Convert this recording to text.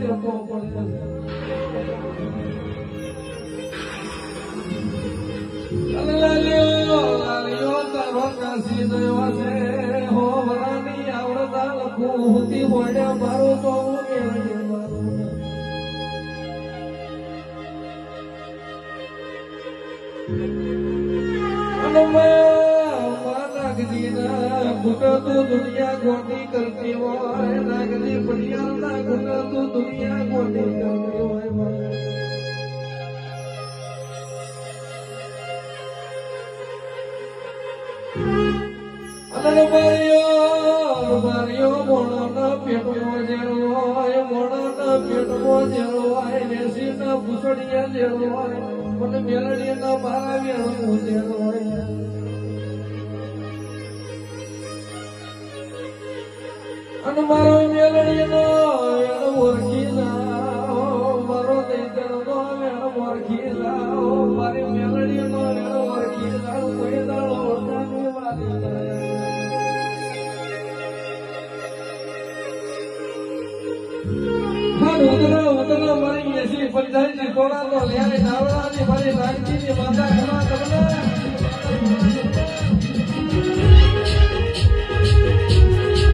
જતો પડે લાલ્યો તારો કાશી દયો છે હો વરાની આવડતા લખું હોતી હોય મારો તો दुनिया गोटी करती हो नागली बढ़िया ना गुना तू दुनिया गोटी करती हो मारियो मोड़ा ना पेट जेड़ो आए मोड़ा ना पेट जेड़ो आए नेसी ना भूसड़िया जेड़ो आए मन मेलड़ी ना मारा वेणो जेड़ो आए અને મારો મેલડીનો એનો ઓળખી જાઓ મારો દૈતણનો એનો ઓળખી જાઓ મારી મેલડીનો એનો ઓળખી જાઓ કોઈ દાડો ઓળખાની વાલી ઉતરા મારી 80-85 થોડા તો લે નાવડાની મારી નાનકીની માતા ઘણા તમને